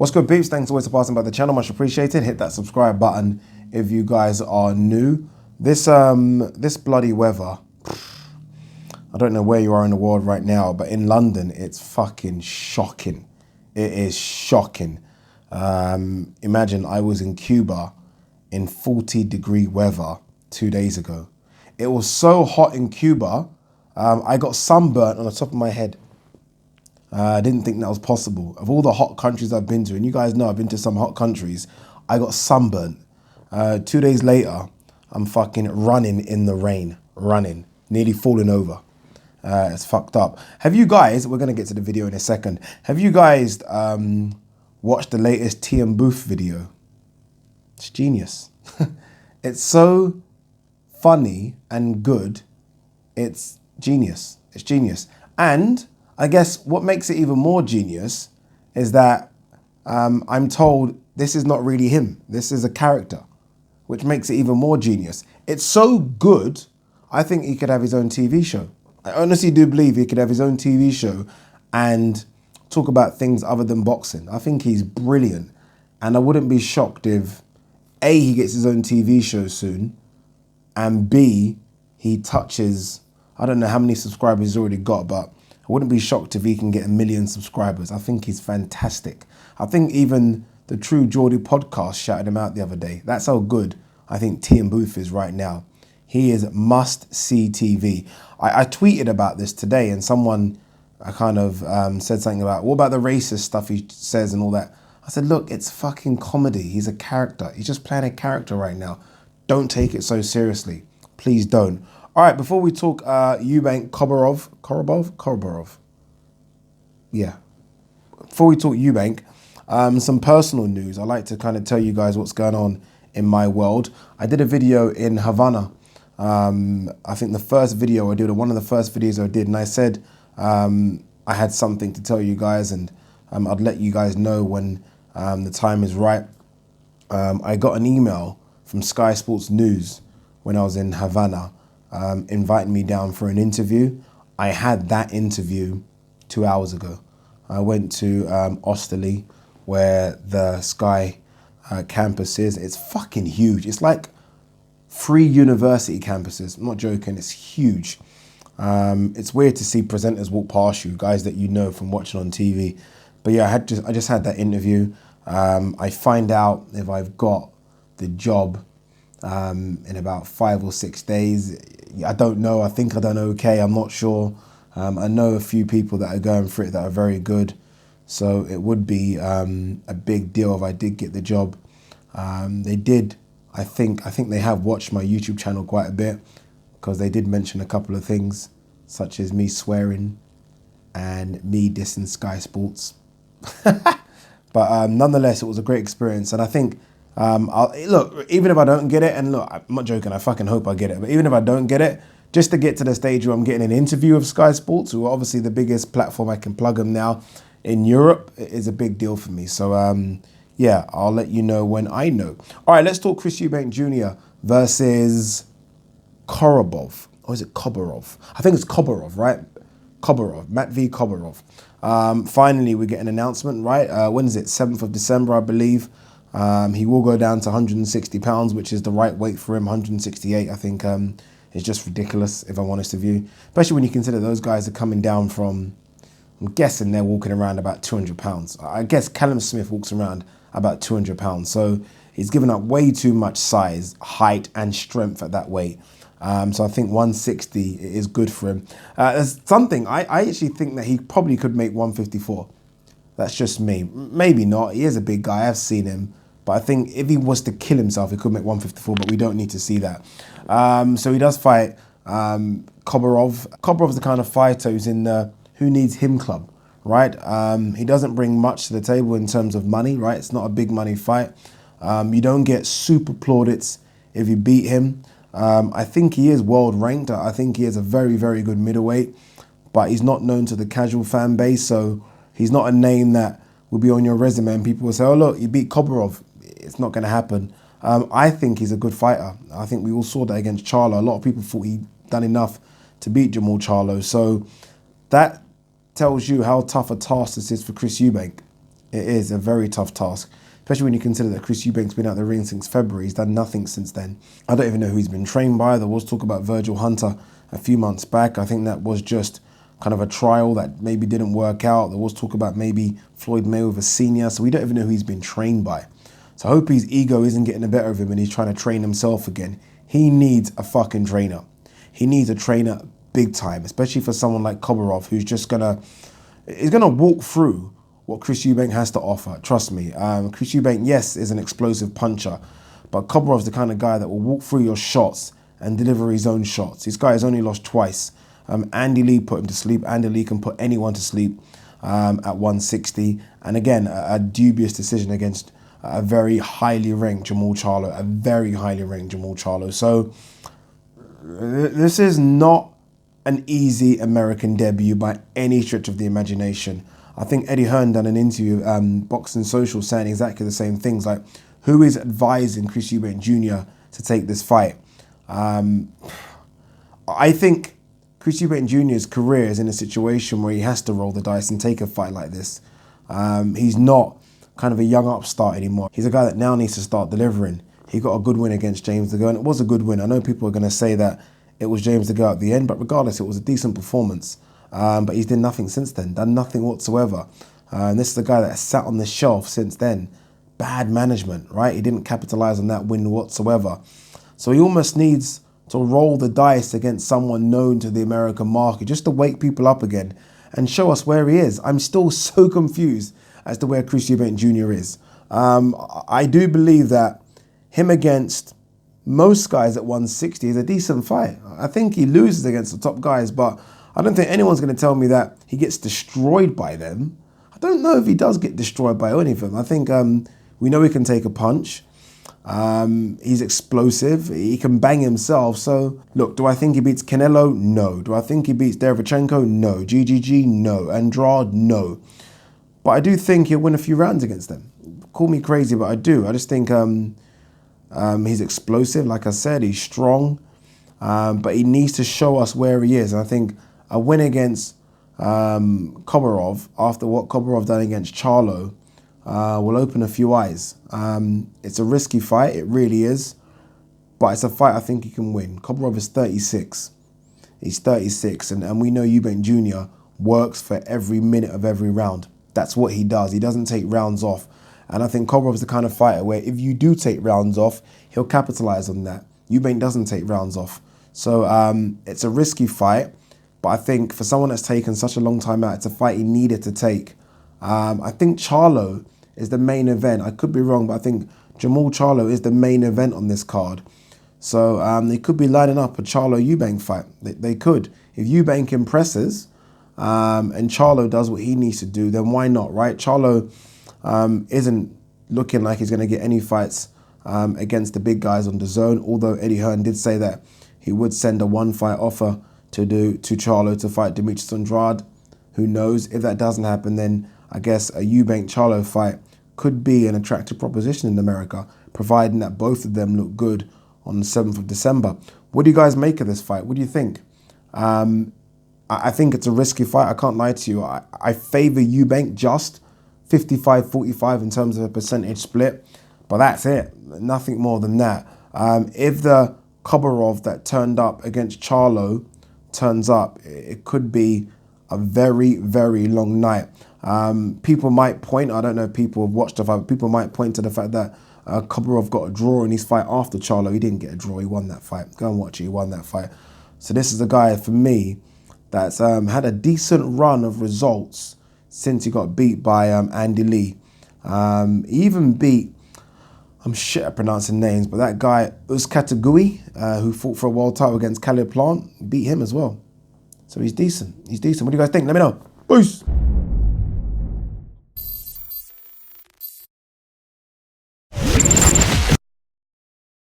What's good, peeps? Thanks always for passing by the channel. Much appreciated. Hit that subscribe button if you guys are new. This bloody weather, I don't know where you are in the world right now, but in London, it's fucking shocking. It is shocking. Imagine I was in Cuba in 40-degree weather 2 days ago. It was so hot in Cuba, I got sunburnt on the top of my head. I didn't think that was possible. Of all the hot countries I've been to, and you guys know I've been to some hot countries, I got sunburnt. 2 days later, I'm fucking running in the rain, nearly falling over. It's fucked up. Have you guys, we're gonna get to the video in a second. Have you guys watched the latest Tea and Booth video? It's genius. It's so funny and good. It's genius. It's genius. And I guess what makes it even more genius is that I'm told this is not really him. This is a character, which makes it even more genius. It's so good, I think he could have his own TV show. I honestly do believe he could have his own TV show and talk about things other than boxing. I think he's brilliant. And I wouldn't be shocked if A, he gets his own TV show soon, and B, he touches, I don't know how many subscribers he's already got, but I wouldn't be shocked if he can get 1 million subscribers. I think he's fantastic. I think even the True Geordie podcast shouted him out the other day. That's how good I think Tea and Booth is right now. He is must-see TV. I tweeted about this today, and someone kind of said something about, what about the racist stuff he says and all that? I said, look, it's fucking comedy. He's a character. He's just playing a character right now. Don't take it so seriously. Please don't. All right, before we talk EUBANK Korobov? Yeah. Before we talk EUBANK, some personal news. I like to kind of tell you guys what's going on in my world. I did a video in Havana. I think the first video I did, or one of the first videos I did, and I said I had something to tell you guys, and I'd let you guys know when the time is right. I got an email from Sky Sports News when I was in Havana, inviting me down for an interview. I had that interview 2 hours ago. I went to Osterley, where the Sky campus is. It's fucking huge. It's like 3 university campuses. I'm not joking, it's huge. It's weird to see presenters walk past you, guys that you know from watching on TV. But yeah, I just had that interview. I find out if I've got the job in about 5 or 6 days. I don't know. I think I've done okay. I'm not sure. I know a few people that are going for it that are very good. So it would be a big deal if I did get the job. They did. I think they have watched my YouTube channel quite a bit, because they did mention a couple of things, such as me swearing and me dissing Sky Sports. But nonetheless, it was a great experience. And I think, look, even if I don't get it, and look, I'm not joking, I fucking hope I get it, but even if I don't get it, just to get to the stage where I'm getting an interview of Sky Sports, who are obviously the biggest platform I can plug them now in Europe, is a big deal for me. So yeah, I'll let you know when I know. All right, let's talk Chris EUBANK Jr. versus Korobov. Or is it Koborov? I think it's Koborov, right? Koborov, MATVEY Korobov. Finally, we get an announcement, right? When is it? 7th of December, I believe. He will go down to 160 pounds, which is the right weight for him. 168, I think, is just ridiculous, if I'm honest with you. Especially when you consider those guys are coming down from, I'm guessing they're walking around about 200 pounds. I guess Callum Smith walks around about 200 pounds. So he's given up way too much size, height, and strength at that weight. So I think 160 is good for him. There's something, I actually think that he probably could make 154. That's just me. Maybe not. He is a big guy. I've seen him. But I think if he was to kill himself, he could make 154, but we don't need to see that. So he does fight Koborov. Koborov's the kind of fighter who's in the Who Needs Him club, right? He doesn't bring much to the table in terms of money, right? It's not a big money fight. You don't get super plaudits if you beat him. I think he is world ranked. I think he is a very, very good middleweight, but he's not known to the casual fan base. So he's not a name that will be on your resume and people will say, oh, look, you beat Koborov. It's not going to happen. I think he's a good fighter. I think we all saw that against Charlo. A lot of people thought he'd done enough to beat Jamal Charlo. So that tells you how tough a task this is for Chris EUBANK. It is a very tough task, especially when you consider that Chris Eubank's been out the ring since February. He's done nothing since then. I don't even know who he's been trained by. There was talk about Virgil Hunter a few months back. I think that was just kind of a trial that maybe didn't work out. There was talk about maybe Floyd Mayweather Sr., so we don't even know who he's been trained by. So I hope his ego isn't getting the better of him and he's trying to train himself again. He needs a fucking trainer. He needs a trainer big time, especially for someone like Koborov, who's just gonna walk through what Chris Eubank has to offer. Trust me. Chris Eubank, yes, is an explosive puncher, but Koborov's the kind of guy that will walk through your shots and deliver his own shots. This guy has only lost twice. Andy Lee put him to sleep. Andy Lee can put anyone to sleep at 160. And again, a dubious decision against a very highly ranked Jermall Charlo, a very highly ranked Jermall Charlo. So this is not an easy American debut by any stretch of the imagination. I think Eddie Hearn done an interview, Boxing Social, saying exactly the same things, like who is advising Chris Eubank Jr. to take this fight. I think Chris Eubank Jr.'s career is in a situation where he has to roll the dice and take a fight like this. He's not kind of a young upstart anymore. He's a guy that now needs to start delivering. He got a good win against James DeGo, and it was a good win. I know people are going to say that it was James DeGo at the end, but regardless, it was a decent performance. But he's done nothing since then, done nothing whatsoever. And this is a guy that has sat on the shelf since then. Bad management, right? He didn't capitalize on that win whatsoever. So he almost needs to roll the dice against someone known to the American market just to wake people up again and show us where he is. I'm still so confused as to where Chris Eubank Jr. is. I do believe that him against most guys at 160 is a decent fight. I think he loses against the top guys, but I don't think anyone's going to tell me that he gets destroyed by them. I don't know if he does get destroyed by any of them. I think we know he can take a punch. He's explosive. He can bang himself. So, look, do I think he beats Canelo? No. Do I think he beats Derevchenko? No. GGG? No. Andrade? No. But I do think he'll win a few rounds against them. Call me crazy, but I do. I just think he's explosive. Like I said, he's strong. But he needs to show us where he is. And I think a win against Koborov, after what Koborov done against Charlo, will open a few eyes. It's a risky fight, it really is, but it's a fight I think he can win. Koborov is 36. He's 36, and we know Eubank Jr. works for every minute of every round. That's what he does. He doesn't take rounds off. And I think Koborov's the kind of fighter where if you do take rounds off, he'll capitalize on that. Eubank doesn't take rounds off. So it's a risky fight, but I think for someone that's taken such a long time out, it's a fight he needed to take. I think Charlo is the main event. I could be wrong, but I think Jermall Charlo is the main event on this card. So they could be lining up a Charlo-Eubank fight. They could. If Eubank impresses and Charlo does what he needs to do, then why not, right? Charlo isn't looking like he's going to get any fights against the big guys on DAZN, although Eddie Hearn did say that he would send a one-fight offer to Charlo to fight Demetrius Andrade. Who knows? If that doesn't happen, then I guess a Eubank-Charlo fight could be an attractive proposition in America, providing that both of them look good on the 7th of December. What do you guys make of this fight? What do you think? I think it's a risky fight. I can't lie to you. I favour Eubank just 55-45 in terms of a percentage split, but that's it. Nothing more than that. If the Koborov that turned up against Charlo turns up, it could be a very, very long night. People might point, I don't know if people have watched the fight, but people might point to the fact that Koborov got a draw in his fight after Charlo. He didn't get a draw, he won that fight. Go and watch it, he won that fight. So this is a guy, for me, that's had a decent run of results since he got beat by Andy Lee. He even beat, I'm shit at pronouncing names, but that guy, Uzcategui, who fought for a world title against Caleb Plant, beat him as well. So he's decent. He's decent. What do you guys think? Let me know. Peace.